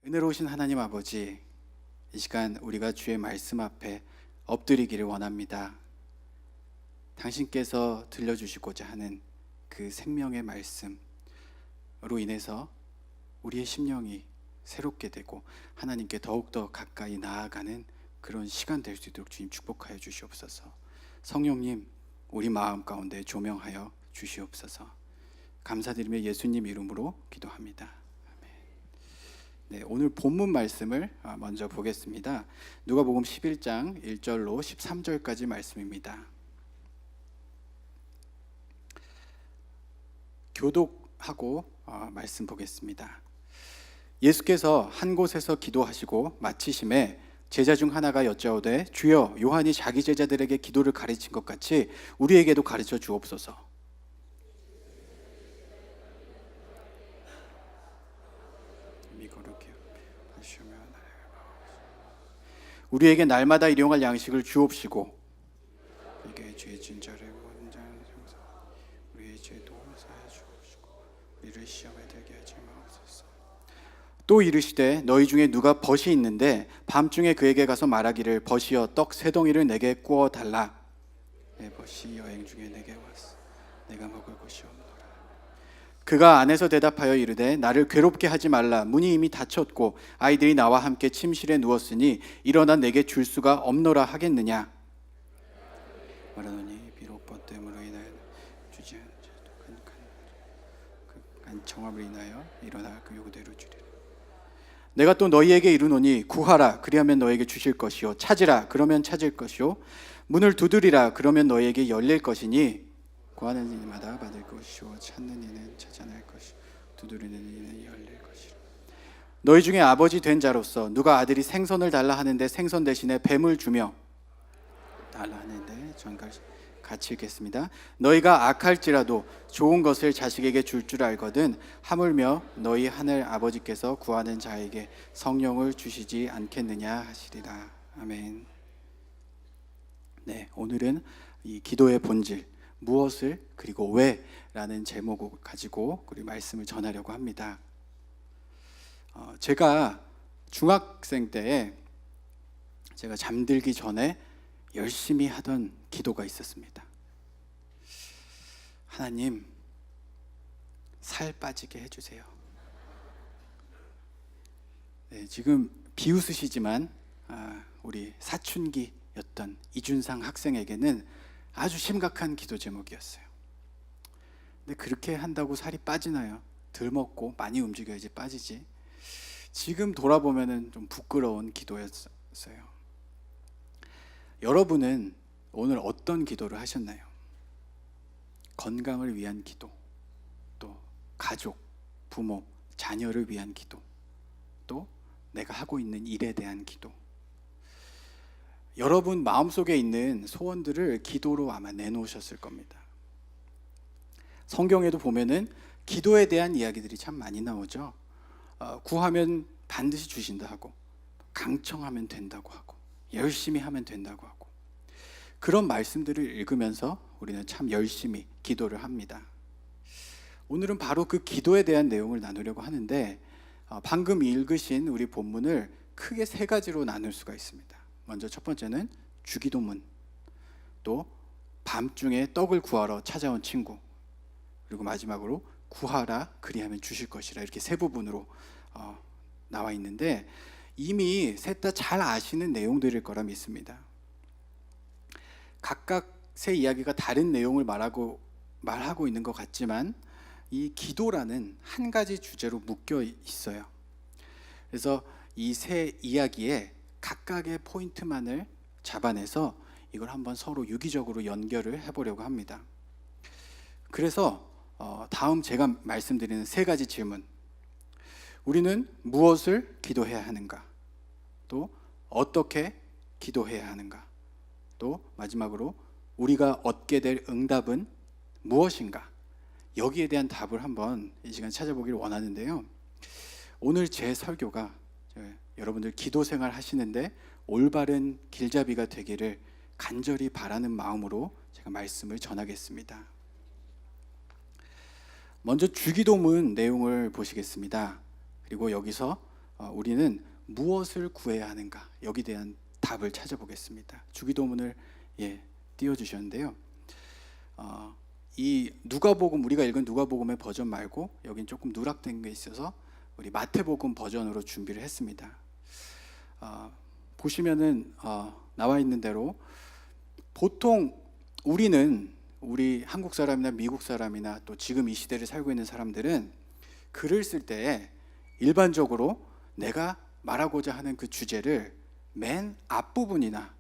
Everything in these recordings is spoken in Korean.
은혜로우신 하나님 아버지, 이 시간 우리가 주의 말씀 앞에 엎드리기를 원합니다. 당신께서 들려주시고자 하는 그 생명의 말씀으로 인해서 우리의 심령이 새롭게 되고 하나님께 더욱더 가까이 나아가는 그런 시간 될 수 있도록 주님 축복하여 주시옵소서. 성령님, 우리 마음 가운데 조명하여 주시옵소서. 감사드리며 예수님 이름으로 기도합니다. 네, 오늘 본문 말씀을 먼저 보겠습니다. 누가복음 11장 1절로 13절까지 말씀입니다. 교독하고 말씀 보겠습니다. 예수께서 한 곳에서 기도하시고 마치심에 제자 중 하나가 여짜오되 주여, 요한이 자기 제자들에게 기도를 가르친 것 같이 우리에게도 가르쳐 주옵소서. 우리에게 날마다 일용할 양식을 주옵시고 우리에게 죄 진 자를 원하는 정사 우리의 죄 도움을 사하여 주옵시고 우리를 시험에 들게 하지 마옵소서. 또 이르시되 너희 중에 누가 벗이 있는데 밤중에 그에게 가서 말하기를 벗이여 떡 세 덩이를 내게 구워 달라. 내 벗이 여행 중에 내게 왔어. 내가 먹을 것이 없노라. 그가 안에서 대답하여 이르되 나를 괴롭게 하지 말라. 문이 이미 닫혔고 아이들이 나와 함께 침실에 누웠으니 일어나 내게 줄 수가 없노라 하겠느냐. 말하노니 비록 벗됨으로 인하여 주지 않은 간청함을 인하여 일어나 그 요구대로 주리라. 내가 또 너희에게 이르노니 구하라 그리하면 너에게 주실 것이요 찾으라 그러면 찾을 것이요 문을 두드리라 그러면 너희에게 열릴 것이니 구하는 이마다 받을 것이요 찾는 이는 찾아낼 것이요 두드리는 이는 열릴 것이라. 너희 중에 아버지 된 자로서 누가 아들이 생선을 달라 하는데 생선 대신에 뱀을 주며 달라 하는데 전갈 같이 읽겠습니다. 너희가 악할지라도 좋은 것을 자식에게 줄 줄 알거든 하물며 너희 하늘 아버지께서 구하는 자에게 성령을 주시지 않겠느냐 하시리라. 아멘. 네, 오늘은 이 기도의 본질 무엇을 그리고 왜 라는 제목을 가지고 우리 말씀을 전하려고 합니다. 제가 중학생 때에 제가 잠들기 전에 열심히 하던 기도가 있었습니다. 하나님, 살 빠지게 해주세요. 네, 지금 비웃으시지만 우리 사춘기였던 이준상 학생에게는 아주 심각한 기도 제목이었어요. 근데 그렇게 한다고 살이 빠지나요? 덜 먹고 많이 움직여야지 빠지지. 지금 돌아보면은 좀 부끄러운 기도였어요. 여러분은 오늘 어떤 기도를 하셨나요? 건강을 위한 기도, 또 가족, 부모, 자녀를 위한 기도, 또 내가 하고 있는 일에 대한 기도. 여러분 마음속에 있는 소원들을 기도로 아마 내놓으셨을 겁니다. 성경에도 보면은 기도에 대한 이야기들이 참 많이 나오죠. 구하면 반드시 주신다 하고 강청하면 된다고 하고 열심히 하면 된다고 하고 그런 말씀들을 읽으면서 우리는 참 열심히 기도를 합니다. 오늘은 바로 그 기도에 대한 내용을 나누려고 하는데 방금 읽으신 우리 본문을 크게 세 가지로 나눌 수가 있습니다. 먼저 첫 번째는 주기도문, 또 밤중에 떡을 구하러 찾아온 친구, 그리고 마지막으로 구하라 그리하면 주실 것이라. 이렇게 세 부분으로 나와 있는데 이미 셋 다 잘 아시는 내용들일 거라 믿습니다. 각각 세 이야기가 다른 내용을 말하고 있는 것 같지만 이 기도라는 한 가지 주제로 묶여 있어요. 그래서 이 세 이야기에 각각의 포인트만을 잡아내서 이걸 한번 서로 유기적으로 연결을 해보려고 합니다. 그래서 다음 제가 말씀드리는 세 가지 질문, 우리는 무엇을 기도해야 하는가, 또 어떻게 기도해야 하는가, 또 마지막으로 우리가 얻게 될 응답은 무엇인가, 여기에 대한 답을 한번 이 시간 찾아보기를 원하는데요. 오늘 제 설교가 여러분들 기도 생활 하시는데 올바른 길잡이가 되기를 간절히 바라는 마음으로 제가 말씀을 전하겠습니다. 먼저 주기도문 내용을 보시겠습니다. 그리고 여기서 우리는 무엇을 구해야 하는가? 여기에 대한 답을 찾아보겠습니다. 주기도문을 띄워주셨는데요. 이 누가복음, 우리가 읽은 누가복음의 버전 말고 여긴 조금 누락된 게 있어서 우리 마태복음 버전으로 준비를 했습니다. 보시면은 나와 있는 대로 보통 우리 한국 사람이나 미국 사람이나 또 지금 이 시대를 살고 있는 사람들은 글을 쓸 때 일반적으로 내가 말하고자 하는 그 주제를 맨 앞부분이나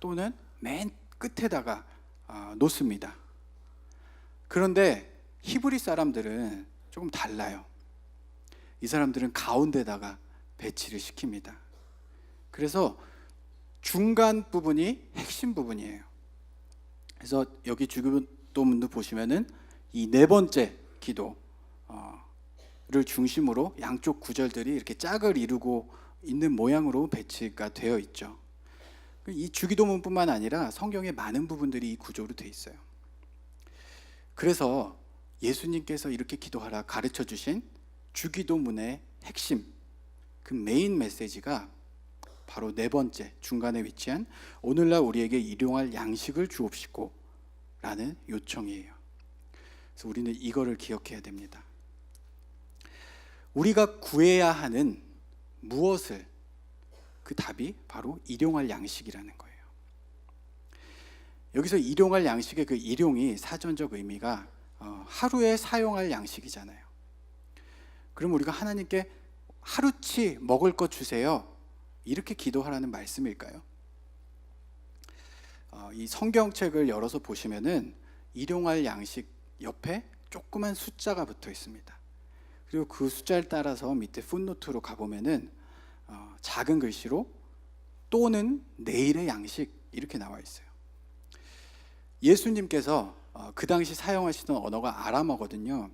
또는 맨 끝에다가 놓습니다. 그런데 히브리 사람들은 조금 달라요. 이 사람들은 가운데다가 배치를 시킵니다. 그래서 중간 부분이 핵심 부분이에요. 그래서 여기 주기도문도 보시면은 이 네 번째 기도를 중심으로 양쪽 구절들이 이렇게 짝을 이루고 있는 모양으로 배치가 되어 있죠. 이 주기도문뿐만 아니라 성경의 많은 부분들이 이 구조로 되어 있어요. 그래서 예수님께서 이렇게 기도하라 가르쳐 주신 주기도문의 핵심, 그 메인 메시지가 바로 네 번째 중간에 위치한 오늘날 우리에게 일용할 양식을 주옵시고 라는 요청이에요. 그래서 우리는 이거를 기억해야 됩니다. 우리가 구해야 하는 무엇을, 그 답이 바로 일용할 양식이라는 거예요. 여기서 일용할 양식의 그 일용이 사전적 의미가 하루에 사용할 양식이잖아요. 그럼 우리가 하나님께 하루치 먹을 것 주세요, 이렇게 기도하라는 말씀일까요? 이 성경책을 열어서 보시면은 일용할 양식 옆에 조그만 숫자가 붙어 있습니다. 그리고 그 숫자를 따라서 밑에 풋노트로 가보면은 작은 글씨로 또는 내일의 양식 이렇게 나와 있어요. 예수님께서 그 당시 사용하시던 언어가 아람어거든요.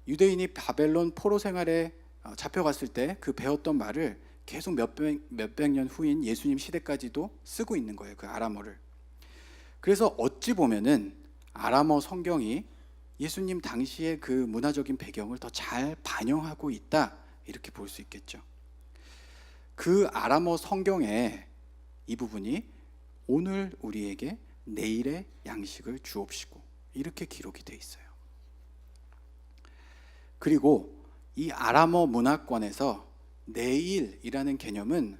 유대인이 바벨론 포로 생활에 잡혀갔을 때 그 배웠던 말을 계속 몇백 년 후인 예수님 시대까지도 쓰고 있는 거예요, 그 아람어를. 그래서 어찌 보면은 아람어 성경이 예수님 당시의 그 문화적인 배경을 더 잘 반영하고 있다, 이렇게 볼 수 있겠죠. 그 아람어 성경에 이 부분이 오늘 우리에게 내일의 양식을 주옵시고 이렇게 기록이 돼 있어요. 그리고 이 아람어 문화권에서 내일이라는 개념은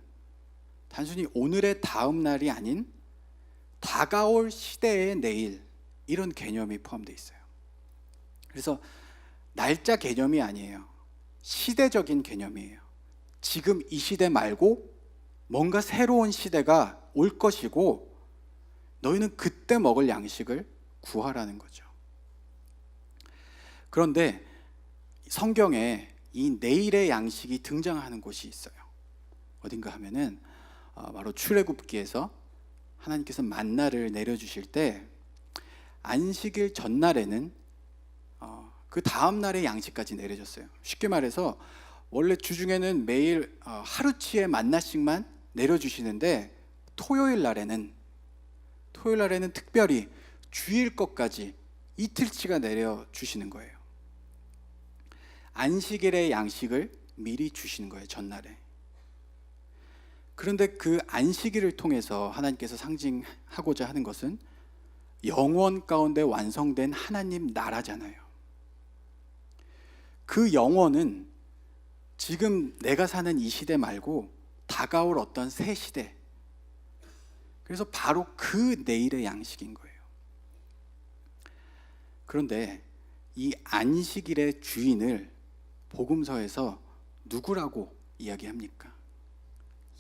단순히 오늘의 다음 날이 아닌 다가올 시대의 내일, 이런 개념이 포함되어 있어요. 그래서 날짜 개념이 아니에요. 시대적인 개념이에요. 지금 이 시대 말고 뭔가 새로운 시대가 올 것이고 너희는 그때 먹을 양식을 구하라는 거죠. 그런데 성경에 이 내일의 양식이 등장하는 곳이 있어요. 어딘가 하면은 바로 출애굽기에서 하나님께서 만나를 내려주실 때 안식일 전날에는 그 다음 날의 양식까지 내려줬어요. 쉽게 말해서 원래 주중에는 매일 하루치의 만나씩만 내려주시는데 토요일 날에는 특별히 주일 것까지 이틀치가 내려주시는 거예요. 안식일의 양식을 미리 주시는 거예요, 전날에. 그런데 그 안식일을 통해서 하나님께서 상징하고자 하는 것은 영원 가운데 완성된 하나님 나라잖아요. 그 영원은 지금 내가 사는 이 시대 말고 다가올 어떤 새 시대, 그래서 바로 그 내일의 양식인 거예요. 그런데 이 안식일의 주인을 복음서에서 누구라고 이야기합니까?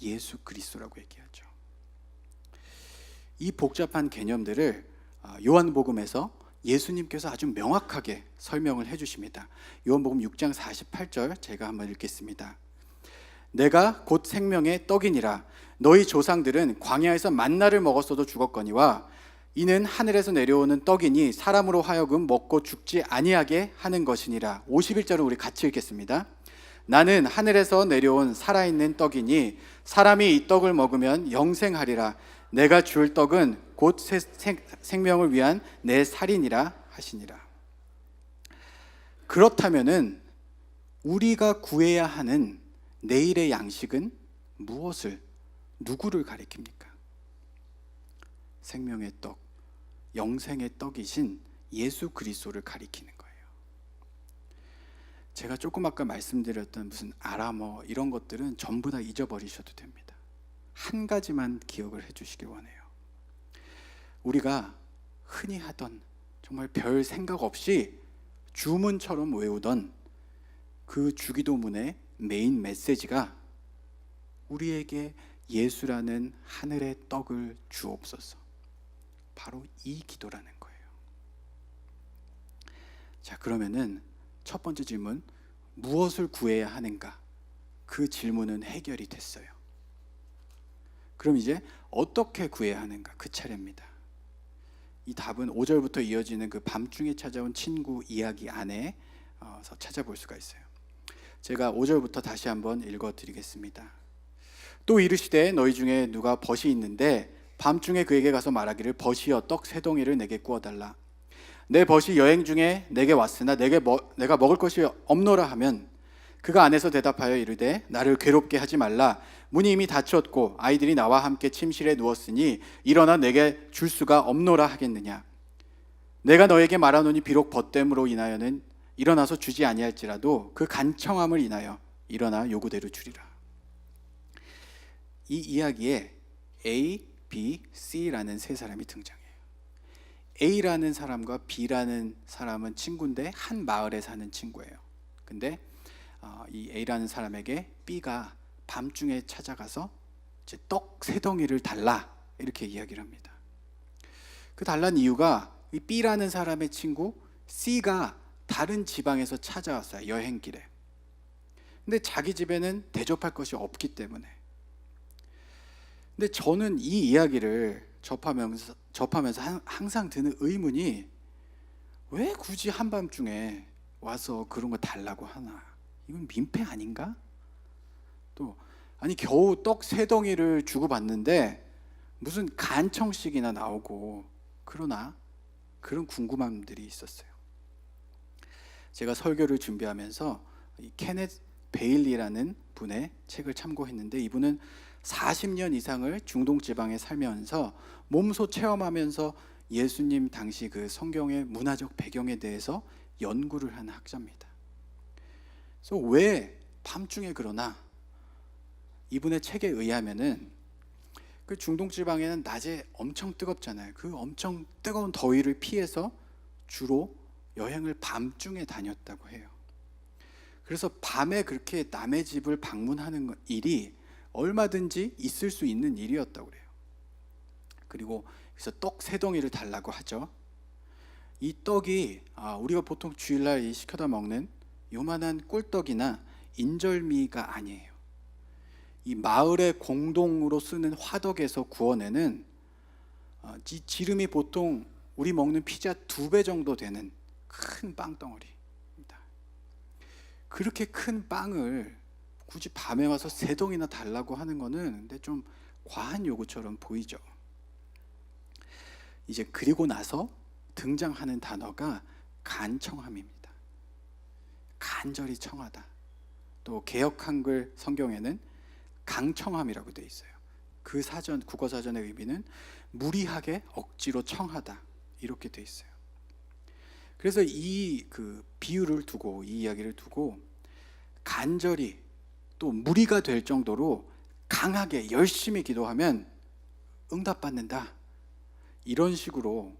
예수 그리스도라고 얘기하죠. 이 복잡한 개념들을 요한복음에서 예수님께서 아주 명확하게 설명을 해주십니다. 요한복음 6장 48절 제가 한번 읽겠습니다. 내가 곧 생명의 떡이니라. 너희 조상들은 광야에서 만나를 먹었어도 죽었거니와 이는 하늘에서 내려오는 떡이니 사람으로 하여금 먹고 죽지 아니하게 하는 것이니라. 51절을 우리 같이 읽겠습니다. 나는 하늘에서 내려온 살아있는 떡이니 사람이 이 떡을 먹으면 영생하리라. 내가 줄 떡은 곧 생명을 위한 내 살이니라 하시니라. 그렇다면은 우리가 구해야 하는 내일의 양식은 무엇을, 누구를 가리킵니까? 생명의 떡, 영생의 떡이신 예수 그리스도를 가리키는 거예요. 제가 조금 아까 말씀드렸던 무슨 아람어 이런 것들은 전부 다 잊어버리셔도 됩니다. 한 가지만 기억을 해주시길 원해요. 우리가 흔히 하던, 정말 별 생각 없이 주문처럼 외우던 그 주기도문의 메인 메시지가 우리에게 예수라는 하늘의 떡을 주옵소서, 바로 이 기도라는 거예요. 자, 그러면은 첫 번째 질문, 무엇을 구해야 하는가? 그 질문은 해결이 됐어요. 그럼 이제 어떻게 구해야 하는가? 그 차례입니다. 이 답은 5절부터 이어지는 그 밤중에 찾아온 친구 이야기 안에서 찾아볼 수가 있어요. 제가 5절부터 다시 한번 읽어드리겠습니다. 또 이르시되 너희 중에 누가 벗이 있는데 밤중에 그에게 가서 말하기를 벗이여 떡 세 덩이를 내게 구워달라. 내 벗이 여행 중에 내게 왔으나 내가 먹을 것이 없노라 하면 그가 안에서 대답하여 이르되 나를 괴롭게 하지 말라. 문이 이미 닫혔고 아이들이 나와 함께 침실에 누웠으니 일어나 내게 줄 수가 없노라 하겠느냐. 내가 너에게 말하노니 비록 벗됨으로 인하여는 일어나서 주지 아니할지라도 그 간청함을 인하여 일어나 요구대로 주리라. 이 이야기에 A, B, C라는 세 사람이 등장해요. A라는 사람과 B라는 사람은 친구인데 한 마을에 사는 친구예요. 근데 이 A라는 사람에게 B가 밤중에 찾아가서 이제 떡 세 덩이를 달라 이렇게 이야기를 합니다. 그 달란 이유가 이 B라는 사람의 친구 C가 다른 지방에서 찾아왔어요, 여행길에. 근데 자기 집에는 대접할 것이 없기 때문에. 근데 저는 이 이야기를 접하면서 항상 드는 의문이, 왜 굳이 한밤중에 와서 그런 거 달라고 하나? 이건 민폐 아닌가? 또 아니 겨우 떡 세 덩이를 주고받는데 무슨 간청식이나 나오고 그러나? 그런 궁금함들이 있었어요. 제가 설교를 준비하면서 이 케넷 베일리라는 분의 책을 참고했는데, 이분은 40년 이상을 중동 지방에 살면서 몸소 체험하면서 예수님 당시 그 성경의 문화적 배경에 대해서 연구를 한 학자입니다. 그래서 왜 밤중에 그러나? 이분의 책에 의하면은 그 중동 지방에는 낮에 엄청 뜨겁잖아요. 그 엄청 뜨거운 더위를 피해서 주로 여행을 밤중에 다녔다고 해요. 그래서 밤에 그렇게 남의 집을 방문하는 일이 얼마든지 있을 수 있는 일이었다고 그래요. 그리고 그래서 떡 세 덩이를 달라고 하죠. 이 떡이 우리가 보통 주일날 시켜다 먹는 요만한 꿀떡이나 인절미가 아니에요. 이 마을의 공동으로 쓰는 화덕에서 구워내는 지름이 보통 우리 먹는 피자 2배 정도 되는 큰 빵덩어리입니다. 그렇게 큰 빵을 굳이 밤에 와서 세 덩이나 달라고 하는 거는 근데 좀 과한 요구처럼 보이죠. 이제 그리고 나서 등장하는 단어가 간청함입니다. 간절히 청하다. 또 개역 한글 성경에는 강청함이라고 되어 있어요. 그 사전, 국어 사전의 의미는 무리하게 억지로 청하다 이렇게 되어 있어요. 그래서 이 비유를 두고, 이 이야기를 두고 간절히 또 무리가 될 정도로 강하게 열심히 기도하면 응답받는다, 이런 식으로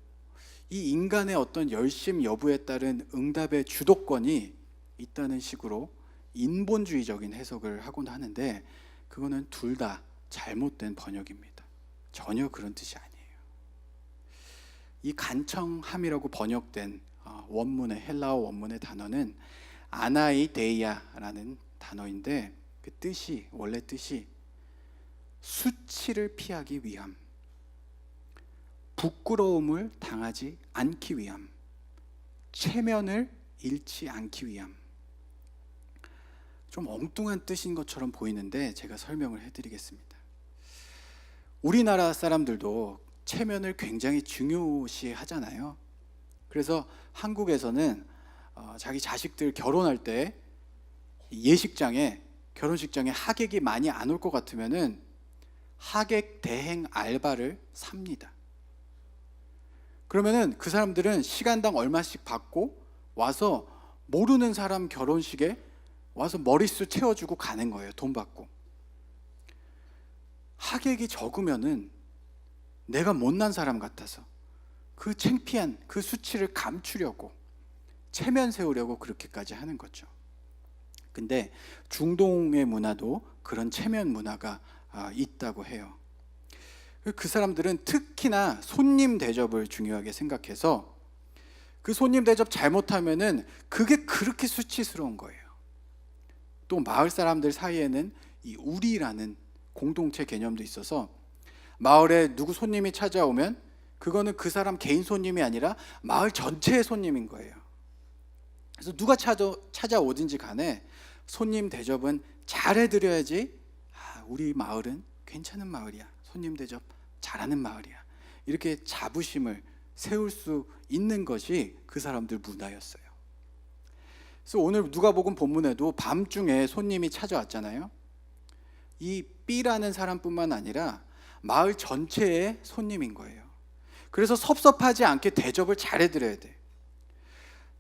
이 인간의 어떤 열심 여부에 따른 응답의 주도권이 있다는 식으로 인본주의적인 해석을 하곤 하는데, 그거는 둘 다 잘못된 번역입니다. 전혀 그런 뜻이 아니에요. 이 간청함이라고 번역된 원문의, 헬라어 원문의 단어는 아나이데이아라는 단어인데, 그 뜻이, 원래 뜻이 수치를 피하기 위함, 부끄러움을 당하지 않기 위함, 체면을 잃지 않기 위함. 좀 엉뚱한 뜻인 것처럼 보이는데 제가 설명을 해드리겠습니다. 우리나라 사람들도 체면을 굉장히 중요시 하잖아요. 그래서 한국에서는 자기 자식들 결혼할 때 예식장에 결혼식장에 하객이 많이 안 올 것 같으면은 하객 대행 알바를 삽니다. 그러면은 그 사람들은 시간당 얼마씩 받고 와서 모르는 사람 결혼식에 와서 머릿수 채워주고 가는 거예요. 돈 받고. 하객이 적으면은 내가 못난 사람 같아서 그 창피한 그 수치를 감추려고 체면 세우려고 그렇게까지 하는 거죠. 근데 중동의 문화도 그런 체면 문화가 있다고 해요. 그 사람들은 특히나 손님 대접을 중요하게 생각해서 그 손님 대접 잘못하면은 그게 그렇게 수치스러운 거예요. 또 마을 사람들 사이에는 이 우리라는 공동체 개념도 있어서 마을에 누구 손님이 찾아오면 그거는 그 사람 개인 손님이 아니라 마을 전체의 손님인 거예요. 그래서 누가 찾아오든지 간에 손님 대접은 잘해드려야지 우리 마을은 괜찮은 마을이야, 손님 대접 잘하는 마을이야, 이렇게 자부심을 세울 수 있는 것이 그 사람들 문화였어요. 그래서 오늘 누가복음 본문에도 밤중에 손님이 찾아왔잖아요. 이 B라는 사람뿐만 아니라 마을 전체의 손님인 거예요. 그래서 섭섭하지 않게 대접을 잘해드려야 돼.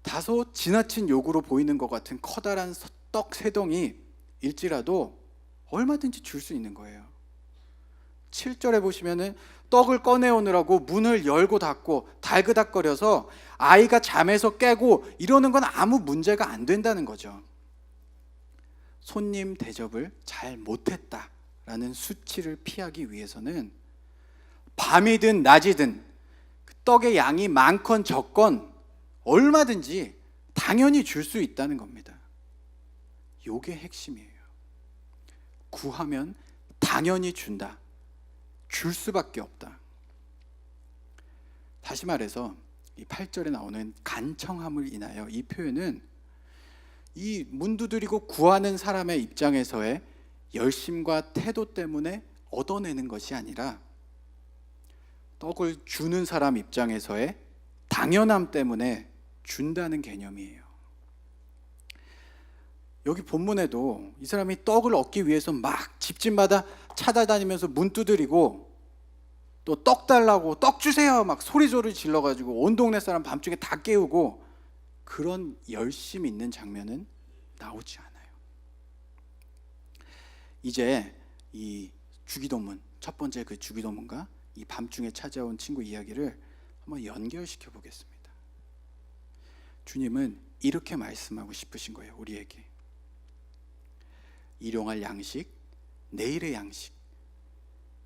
다소 지나친 요구로 보이는 것 같은 커다란 떡 세 덩이 일지라도 얼마든지 줄 수 있는 거예요. 7절에 보시면은 떡을 꺼내오느라고 문을 열고 닫고 달그닥거려서 아이가 잠에서 깨고 이러는 건 아무 문제가 안 된다는 거죠. 손님 대접을 잘 못했다라는 수치를 피하기 위해서는 밤이든 낮이든 그 떡의 양이 많건 적건 얼마든지 당연히 줄 수 있다는 겁니다. 요게 핵심이에요. 구하면 당연히 준다. 줄 수밖에 없다. 다시 말해서 이 8절에 나오는 간청함을 인하여, 이 표현은 이 문두드리고 구하는 사람의 입장에서의 열심과 태도 때문에 얻어내는 것이 아니라 떡을 주는 사람 입장에서의 당연함 때문에 준다는 개념이에요. 여기 본문에도 이 사람이 떡을 얻기 위해서 막 집집마다 찾아다니면서 문 두드리고 또 떡 달라고 떡 주세요 막 소리소리 질러가지고 온 동네 사람 밤중에 다 깨우고 그런 열심 있는 장면은 나오지 않아요. 이제 이 주기도문, 첫 번째 그 주기도문과 이 밤중에 찾아온 친구 이야기를 한번 연결시켜 보겠습니다. 주님은 이렇게 말씀하고 싶으신 거예요. 우리에게 일용할 양식, 내일의 양식,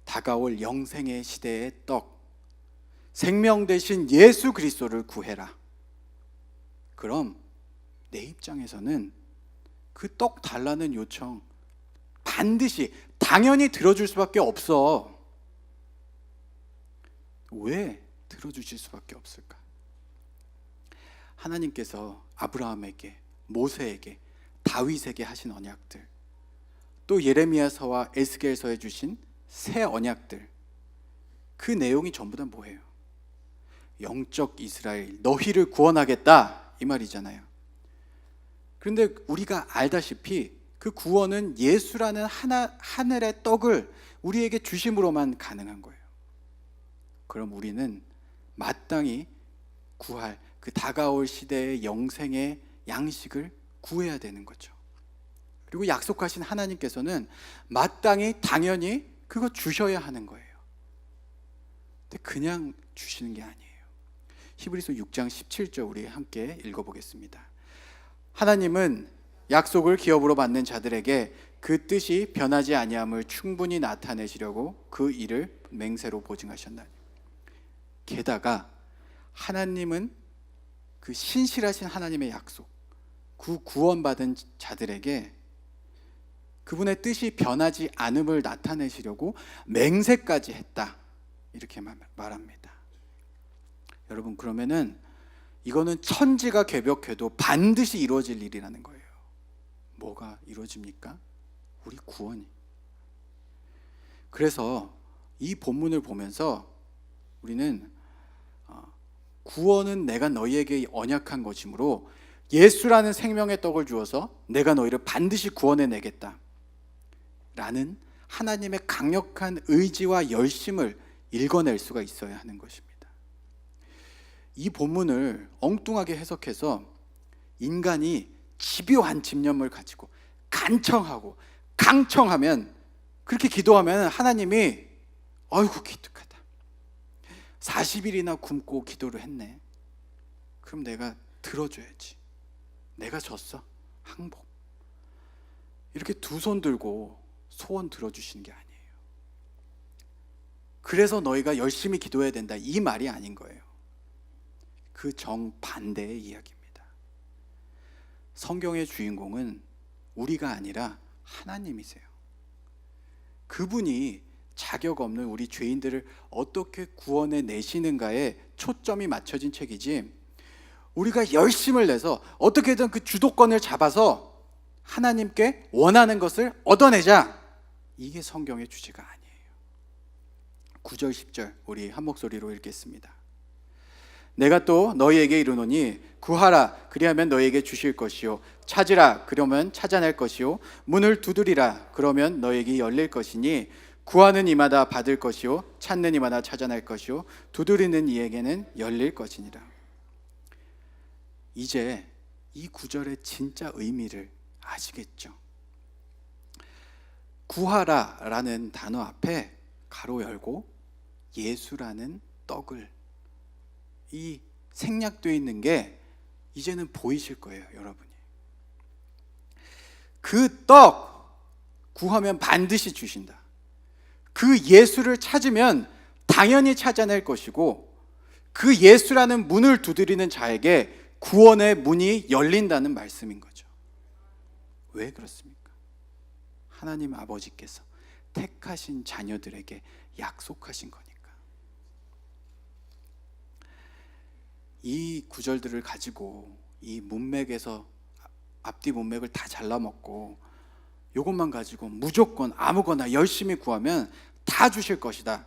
다가올 영생의 시대의 떡, 생명 대신 예수 그리스도를 구해라. 그럼 내 입장에서는 그 떡 달라는 요청 반드시 당연히 들어줄 수밖에 없어. 왜 들어주실 수밖에 없을까? 하나님께서 아브라함에게, 모세에게, 다윗에게 하신 언약들, 또 예레미야서와 에스겔서에 주신 새 언약들, 그 내용이 전부 다 뭐예요? 영적 이스라엘, 너희를 구원하겠다 이 말이잖아요. 그런데 우리가 알다시피 그 구원은 예수라는 하늘의 떡을 우리에게 주심으로만 가능한 거예요. 그럼 우리는 마땅히 구할 그 다가올 시대의 영생의 양식을 구해야 되는 거죠. 그리고 약속하신 하나님께서는 마땅히 당연히 그거 주셔야 하는 거예요. 근데 그냥 주시는 게 아니에요. 히브리서 6장 17절 우리 함께 읽어보겠습니다. 하나님은 약속을 기업으로 받는 자들에게 그 뜻이 변하지 아니함을 충분히 나타내시려고 그 일을 맹세로 보증하셨나니, 게다가 하나님은 그 신실하신 하나님의 약속, 그 구원받은 자들에게 그분의 뜻이 변하지 않음을 나타내시려고 맹세까지 했다, 이렇게 말합니다. 여러분, 그러면은 이거는 천지가 개벽해도 반드시 이루어질 일이라는 거예요. 뭐가 이루어집니까? 우리 구원이. 그래서 이 본문을 보면서 우리는 구원은 내가 너희에게 언약한 것이므로 예수라는 생명의 떡을 주어서 내가 너희를 반드시 구원해내겠다, 라는 하나님의 강력한 의지와 열심을 읽어낼 수가 있어야 하는 것입니다. 이 본문을 엉뚱하게 해석해서 인간이 집요한 집념을 가지고 간청하고 강청하면, 그렇게 기도하면 하나님이 아이고 기특하다, 40일이나 굶고 기도를 했네, 그럼 내가 들어줘야지, 내가 졌어, 항복, 이렇게 두 손 들고 소원 들어주시는 게 아니에요. 그래서 너희가 열심히 기도해야 된다, 이 말이 아닌 거예요. 그 정반대의 이야기입니다. 성경의 주인공은 우리가 아니라 하나님이세요. 그분이 자격 없는 우리 죄인들을 어떻게 구원해 내시는가에 초점이 맞춰진 책이지, 우리가 열심을 내서 어떻게든 그 주도권을 잡아서 하나님께 원하는 것을 얻어내자, 이게 성경의 주제가 아니에요. 9절 10절 우리 한 목소리로 읽겠습니다. 내가 또 너희에게 이르노니 구하라 그리하면 너희에게 주실 것이요, 찾으라 그러면 찾아낼 것이요, 문을 두드리라 그러면 너희에게 열릴 것이니 구하는 이마다 받을 것이요, 찾는 이마다 찾아낼 것이요, 두드리는 이에게는 열릴 것이니라. 이제 이 구절의 진짜 의미를 아시겠죠? 구하라 라는 단어 앞에 가로 열고 예수라는 떡을, 이 생략되어 있는 게 이제는 보이실 거예요, 여러분이. 그 떡 구하면 반드시 주신다. 그 예수를 찾으면 당연히 찾아낼 것이고, 그 예수라는 문을 두드리는 자에게 구원의 문이 열린다는 말씀인 거죠. 왜 그렇습니까? 하나님 아버지께서 택하신 자녀들에게 약속하신 거니까. 이 구절들을 가지고 이 문맥에서 앞뒤 문맥을 다 잘라먹고 이것만 가지고 무조건 아무거나 열심히 구하면 다 주실 것이다,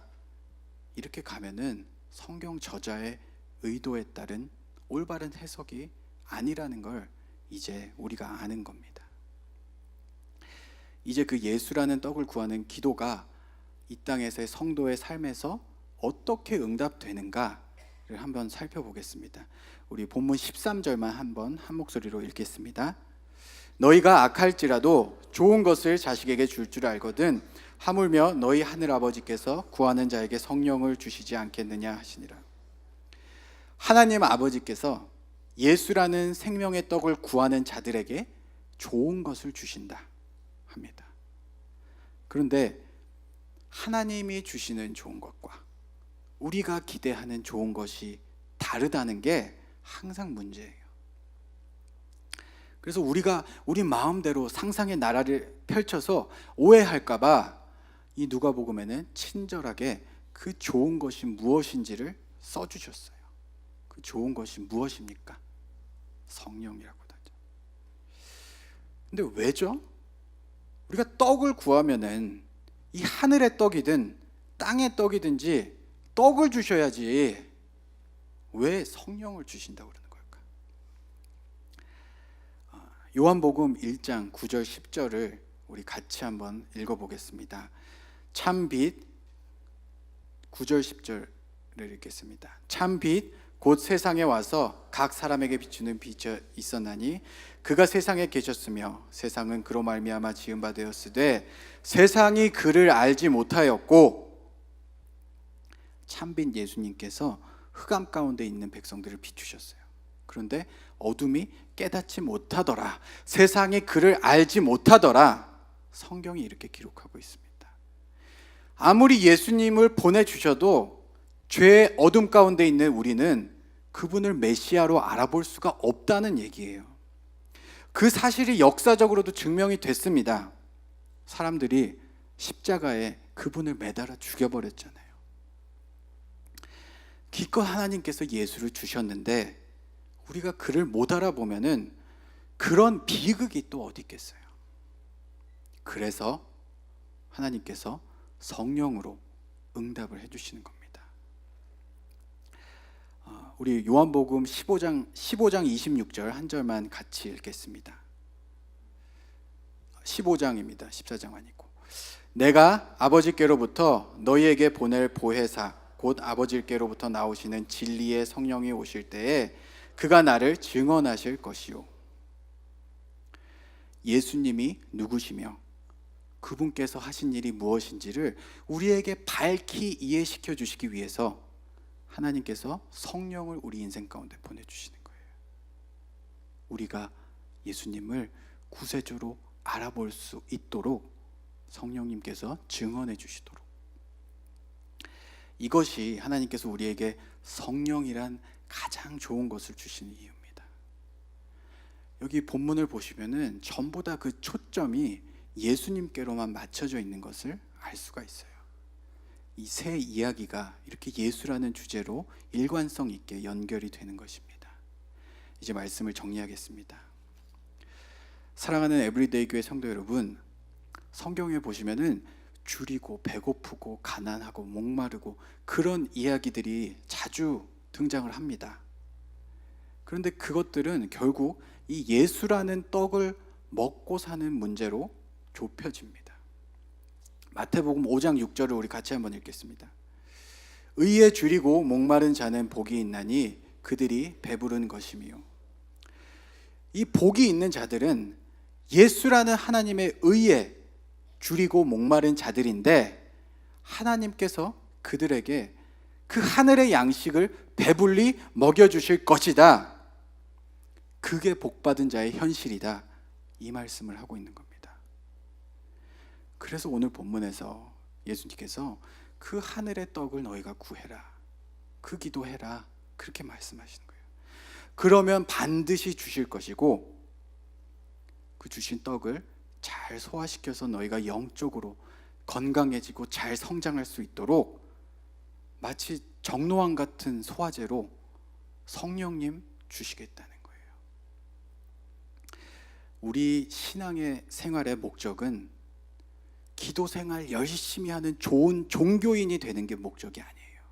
이렇게 가면은 성경 저자의 의도에 따른 올바른 해석이 아니라는 걸 이제 우리가 아는 겁니다. 이제 그 예수라는 떡을 구하는 기도가 이 땅에서의 성도의 삶에서 어떻게 응답되는가를 한번 살펴보겠습니다. 우리 본문 13절만 한번 한 목소리로 읽겠습니다. 너희가 악할지라도 좋은 것을 자식에게 줄 줄 알거든 하물며 너희 하늘 아버지께서 구하는 자에게 성령을 주시지 않겠느냐 하시니라. 하나님 아버지께서 예수라는 생명의 떡을 구하는 자들에게 좋은 것을 주신다 합니다. 그런데 하나님이 주시는 좋은 것과 우리가 기대하는 좋은 것이 다르다는 게 항상 문제예요. 그래서 우리가 우리 마음대로 상상의 나라를 펼쳐서 오해할까 봐 이 누가복음에는 친절하게 그 좋은 것이 무엇인지를 써주셨어요. 그 좋은 것이 무엇입니까? 성령이라고 하죠. 근데 왜죠? 우리가 떡을 구하면은 이 하늘의 떡이든 땅의 떡이든지 떡을 주셔야지 왜 성령을 주신다고 그러는 걸까? 요한복음 1장 9절 10절을 우리 같이 한번 읽어보겠습니다. 참빛 9절 10절을 읽겠습니다. 참빛 곧 세상에 와서 각 사람에게 비추는 빛이 있었나니 그가 세상에 계셨으며 세상은 그로 말미암아 지은 바 되었으되 세상이 그를 알지 못하였고, 참빛 예수님께서 흑암 가운데 있는 백성들을 비추셨어요. 그런데 어둠이 깨닫지 못하더라, 세상이 그를 알지 못하더라, 성경이 이렇게 기록하고 있습니다. 아무리 예수님을 보내주셔도 죄의 어둠 가운데 있는 우리는 그분을 메시아로 알아볼 수가 없다는 얘기예요. 그 사실이 역사적으로도 증명이 됐습니다. 사람들이 십자가에 그분을 매달아 죽여버렸잖아요. 기껏 하나님께서 예수를 주셨는데 우리가 그를 못 알아보면은 그런 비극이 또 어디 있겠어요. 그래서 하나님께서 성령으로 응답을 해주시는 겁니다. 우리 요한복음 15장 26절 한 절만 같이 읽겠습니다. 15장입니다. 14장 아니고. 내가 아버지께로부터 너희에게 보낼 보혜사 곧 아버지께로부터 나오시는 진리의 성령이 오실 때에 그가 나를 증언하실 것이요. 예수님이 누구시며 그분께서 하신 일이 무엇인지를 우리에게 밝히 이해시켜 주시기 위해서 하나님께서 성령을 우리 인생 가운데 보내주시는 거예요. 우리가 예수님을 구세주로 알아볼 수 있도록 성령님께서 증언해 주시도록. 이것이 하나님께서 우리에게 성령이란 가장 좋은 것을 주시는 이유입니다. 여기 본문을 보시면은 전부 다 그 초점이 예수님께로만 맞춰져 있는 것을 알 수가 있어요. 이 새 이야기가 이렇게 예수라는 주제로 일관성 있게 연결이 되는 것입니다. 이제 말씀을 정리하겠습니다. 사랑하는 에브리데이 교회 성도 여러분, 성경에 보시면은 줄이고 배고프고 가난하고 목마르고 그런 이야기들이 자주 등장을 합니다. 그런데 그것들은 결국 이 예수라는 떡을 먹고 사는 문제로 좁혀집니다. 마태복음 5장 6절을 우리 같이 한번 읽겠습니다. 의에 줄이고 목마른 자는 복이 있나니 그들이 배부른 것이며. 이 복이 있는 자들은 예수라는 하나님의 의에 줄이고 목마른 자들인데 하나님께서 그들에게 그 하늘의 양식을 배불리 먹여주실 것이다. 그게 복받은 자의 현실이다. 이 말씀을 하고 있는 겁니다. 그래서 오늘 본문에서 예수님께서 그 하늘의 떡을 너희가 구해라, 그 기도해라, 그렇게 말씀하시는 거예요. 그러면 반드시 주실 것이고 그 주신 떡을 잘 소화시켜서 너희가 영적으로 건강해지고 잘 성장할 수 있도록 마치 정로왕 같은 소화제로 성령님 주시겠다는 거예요. 우리 신앙의 생활의 목적은 기도 생활 열심히 하는 좋은 종교인이 되는 게 목적이 아니에요.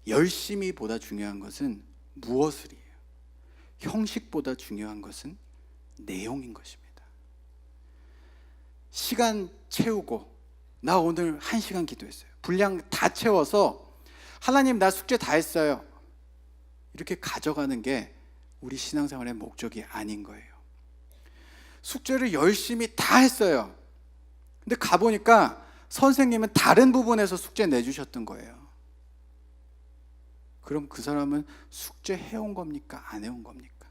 열심히보다 중요한 것은 무엇을 해요? 형식보다 중요한 것은 내용인 것입니다. 시간 채우고 나 오늘 1시간 기도했어요. 분량 다 채워서 하나님 나 숙제 다 했어요. 이렇게 가져가는 게 우리 신앙생활의 목적이 아닌 거예요. 숙제를 열심히 다 했어요. 근데 가보니까 선생님은 다른 부분에서 숙제 내주셨던 거예요. 그럼 그 사람은 숙제 해온 겁니까? 안 해온 겁니까?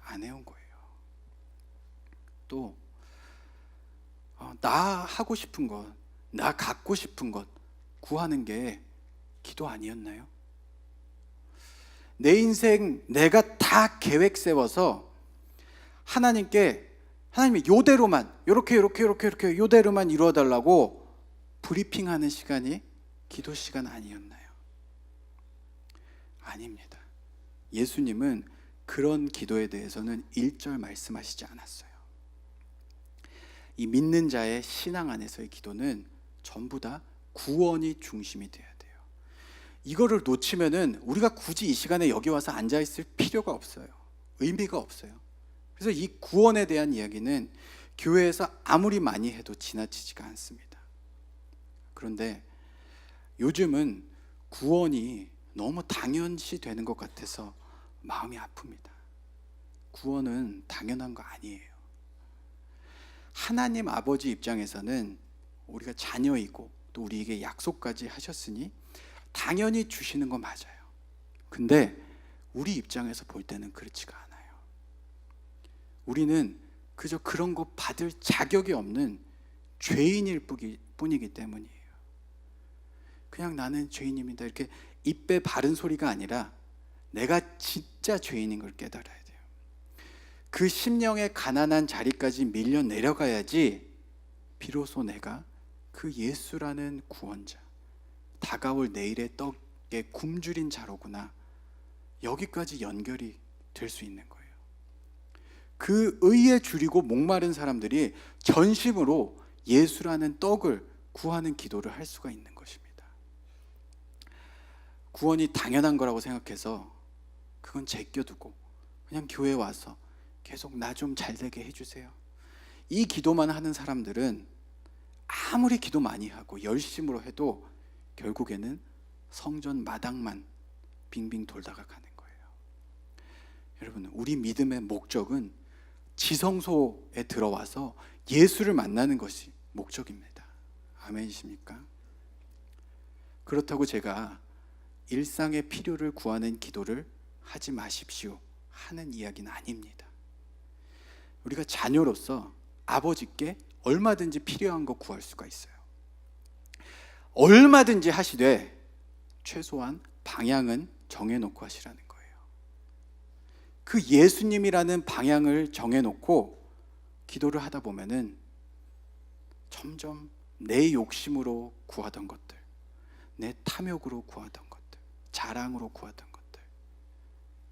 안 해온 거예요. 또 나 하고 싶은 것, 나 갖고 싶은 것 구하는 게 기도 아니었나요? 내 인생 내가 다 계획 세워서 하나님께 하나님이 요대로만 요렇게 요대로만 이루어달라고 브리핑하는 시간이 기도 시간 아니었나요? 아닙니다. 예수님은 그런 기도에 대해서는 1절 말씀하시지 않았어요. 이 믿는 자의 신앙 안에서의 기도는 전부 다 구원이 중심이 돼야 돼요. 이거를 놓치면은 우리가 굳이 이 시간에 여기 와서 앉아 있을 필요가 없어요. 의미가 없어요. 그래서 이 구원에 대한 이야기는 교회에서 아무리 많이 해도 지나치지가 않습니다. 그런데 요즘은 구원이 너무 당연시 되는 것 같아서 마음이 아픕니다. 구원은 당연한 거 아니에요. 하나님 아버지 입장에서는 우리가 자녀이고 또 우리에게 약속까지 하셨으니 당연히 주시는 거 맞아요. 근데 우리 입장에서 볼 때는 그렇지가 않아요. 우리는 그저 그런 거 받을 자격이 없는 죄인일 뿐이기 때문이에요. 그냥 나는 죄인입니다 이렇게 입에 바른 소리가 아니라 내가 진짜 죄인인 걸 깨달아야 돼요. 그 심령의 가난한 자리까지 밀려 내려가야지 비로소 내가 그 예수라는 구원자, 다가올 내일의 떡에 굶주린 자로구나, 여기까지 연결이 될 수 있는 거예요. 그 의에 줄이고 목마른 사람들이 전심으로 예수라는 떡을 구하는 기도를 할 수가 있는 것입니다. 구원이 당연한 거라고 생각해서 그건 제껴두고 그냥 교회에 와서 계속 나 좀 잘되게 해주세요, 이 기도만 하는 사람들은 아무리 기도 많이 하고 열심으로 해도 결국에는 성전 마당만 빙빙 돌다가 가는 거예요. 여러분, 우리 믿음의 목적은 지성소에 들어와서 예수를 만나는 것이 목적입니다. 아멘이십니까? 그렇다고 제가 일상의 필요를 구하는 기도를 하지 마십시오 하는 이야기는 아닙니다. 우리가 자녀로서 아버지께 얼마든지 필요한 거 구할 수가 있어요. 얼마든지 하시되 최소한 방향은 정해놓고 하시라는 거예요. 그 예수님이라는 방향을 정해놓고 기도를 하다 보면은 점점 내 욕심으로 구하던 것들, 내 탐욕으로 구하던 것들, 자랑으로 구하던 것들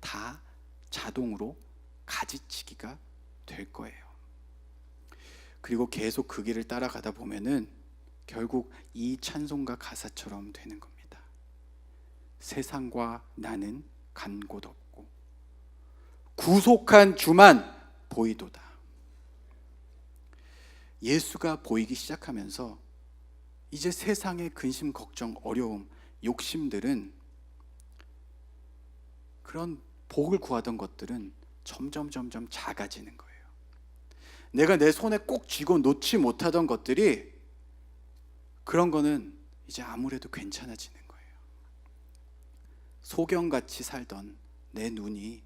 다 자동으로 가지치기가 될 거예요. 그리고 계속 그 길을 따라가다 보면은 결국 이 찬송가 가사처럼 되는 겁니다. 세상과 나는 간 곳 없고 구속한 주만 보이도다. 예수가 보이기 시작하면서 이제 세상의 근심, 걱정, 어려움, 욕심들은, 그런 복을 구하던 것들은 점점 작아지는 거예요. 내가 내 손에 꼭 쥐고 놓지 못하던 것들이, 그런 거는 이제 아무래도 괜찮아지는 거예요. 소경같이 살던 내 눈이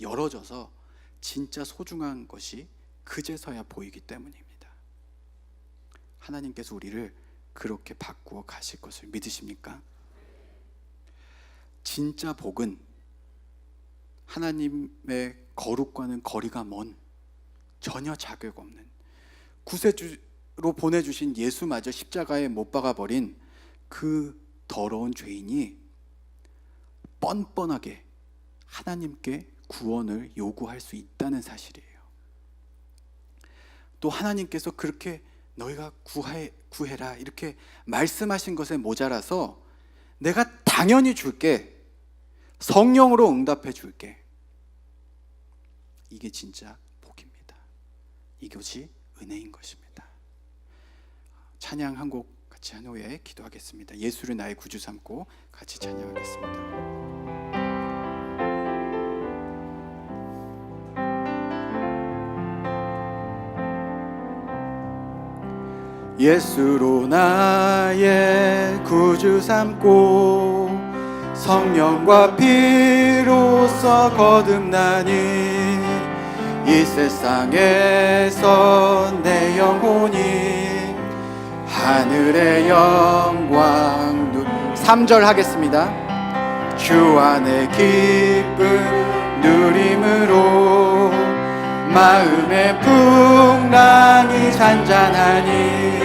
열어져서 진짜 소중한 것이 그제서야 보이기 때문입니다. 하나님께서 우리를 그렇게 바꾸어 가실 것을 믿으십니까? 진짜 복은 하나님의 거룩과는 거리가 먼, 전혀 자격 없는, 구세주로 보내주신 예수마저 십자가에 못 박아버린 그 더러운 죄인이 뻔뻔하게 하나님께 구원을 요구할 수 있다는 사실이에요. 또 하나님께서 그렇게 너희가 구해라 이렇게 말씀하신 것에 모자라서 내가 당연히 줄게, 성령으로 응답해 줄게. 이게 진짜 복입니다. 이것이 은혜인 것입니다. 찬양 한 곡 같이 한 후에 기도하겠습니다. 예수를 나의 구주 삼고 같이 찬양하겠습니다. 예수로 나의 구주 삼고 성령과 피로써 거듭나니 이 세상에서 내 영혼이 하늘의 영광 3절 하겠습니다. 주 안에 기쁨 누림으로 마음의 풍랑이 잔잔하니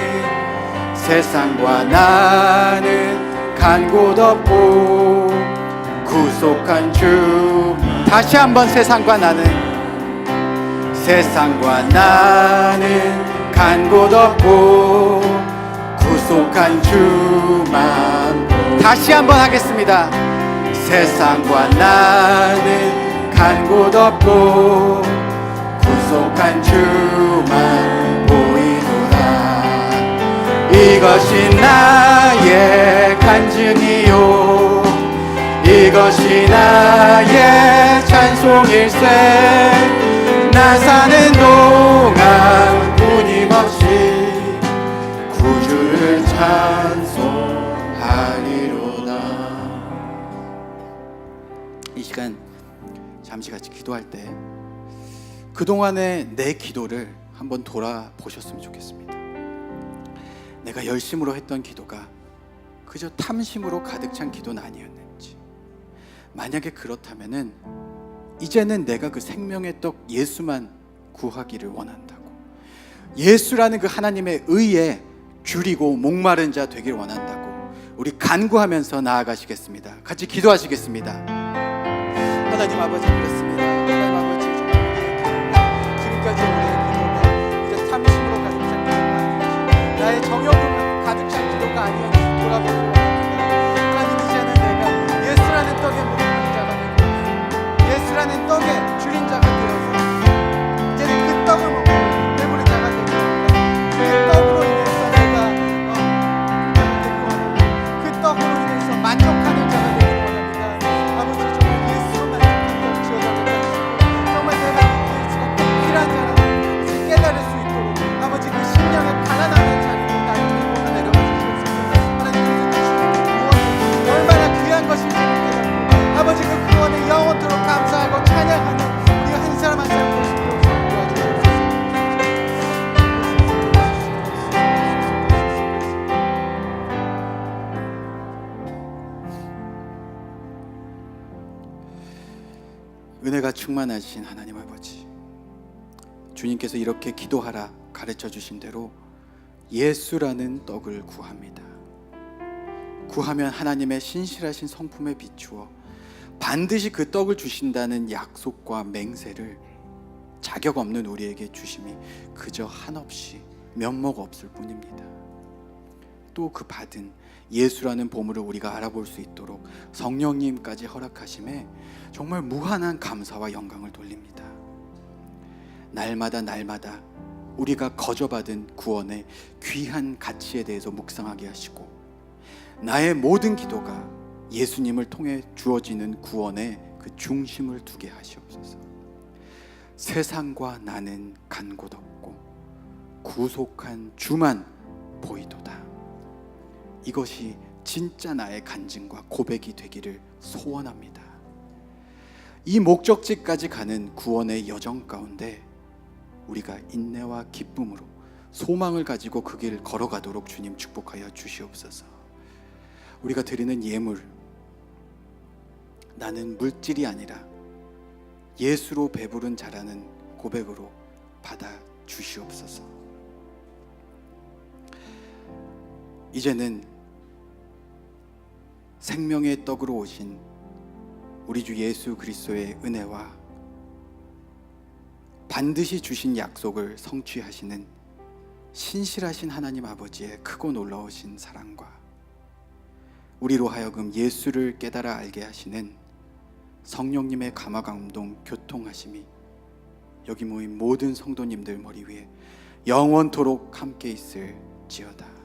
세상과 나는 간 곳 없고 구속한 주. 다시 한번 세상과 나는 간 곳 없고 구속한 주만. 다시 한번 하겠습니다. 세상과 나는 간 곳 없고 구속한 주만 보이노라. 이것이 나의 간증이요 이것이 나의 찬송일세. 나 사는 동안 끊임없이 구주를 찬송하리로다. 이 시간 잠시 같이 기도할 때 그동안의 내 기도를 한번 돌아보셨으면 좋겠습니다. 내가 열심으로 했던 기도가 그저 탐심으로 가득 찬 기도는 아니었는지, 만약에 그렇다면은 이제는 내가 그 생명의 떡 예수만 구하기를 원한다고, 예수라는 그 하나님의 의에 줄이고 목마른 자 되길 원한다고 우리 간구하면서 나아가시겠습니다. 같이 기도하시겠습니다. 하나님 아버지, 그렇습니다. 하나님 아버지, 지금까지 우리의 기도가 이제 탐심으로 가득 찬 기도가 아니었지, 나의 정욕으로 가득 찬 기도가 아니었지 돌아보기를 원합니다. 하나님, 이제는 내가 예수라는 떡에 목마른 자가 되고 예수라는 떡에 줄인 자가 되어서 이제는 그 떡을 먹고 배부른 자가 되고 그 떡으로 인해서 내가 은혜가 충만하신 하나님 아버지, 주님께서 이렇게 기도하라 가르쳐 주신 대로 예수라는 떡을 구합니다. 구하면 하나님의 신실하신 성품에 비추어 반드시 그 떡을 주신다는 약속과 맹세를 자격 없는 우리에게 주심이 그저 한없이 면목 없을 뿐입니다. 또 그 받은 예수라는 보물을 우리가 알아볼 수 있도록 성령님까지 허락하심에 정말 무한한 감사와 영광을 돌립니다. 날마다 우리가 거저받은 구원의 귀한 가치에 대해서 묵상하게 하시고, 나의 모든 기도가 예수님을 통해 주어지는 구원의 그 중심을 두게 하시옵소서. 세상과 나는 간 곳 없고 구속한 주만 보이도다. 이것이 진짜 나의 간증과 고백이 되기를 소원합니다. 이 목적지까지 가는 구원의 여정 가운데 우리가 인내와 기쁨으로 소망을 가지고 그 길을 걸어가도록 주님 축복하여 주시옵소서. 우리가 드리는 예물, 나는 물질이 아니라 예수로 배부른 자라는 고백으로 받아 주시옵소서. 이제는 생명의 떡으로 오신 우리 주 예수 그리스도의 은혜와 반드시 주신 약속을 성취하시는 신실하신 하나님 아버지의 크고 놀라우신 사랑과 우리로 하여금 예수를 깨달아 알게 하시는 성령님의 감화감동 교통하심이 여기 모인 모든 성도님들 머리 위에 영원토록 함께 있을지어다.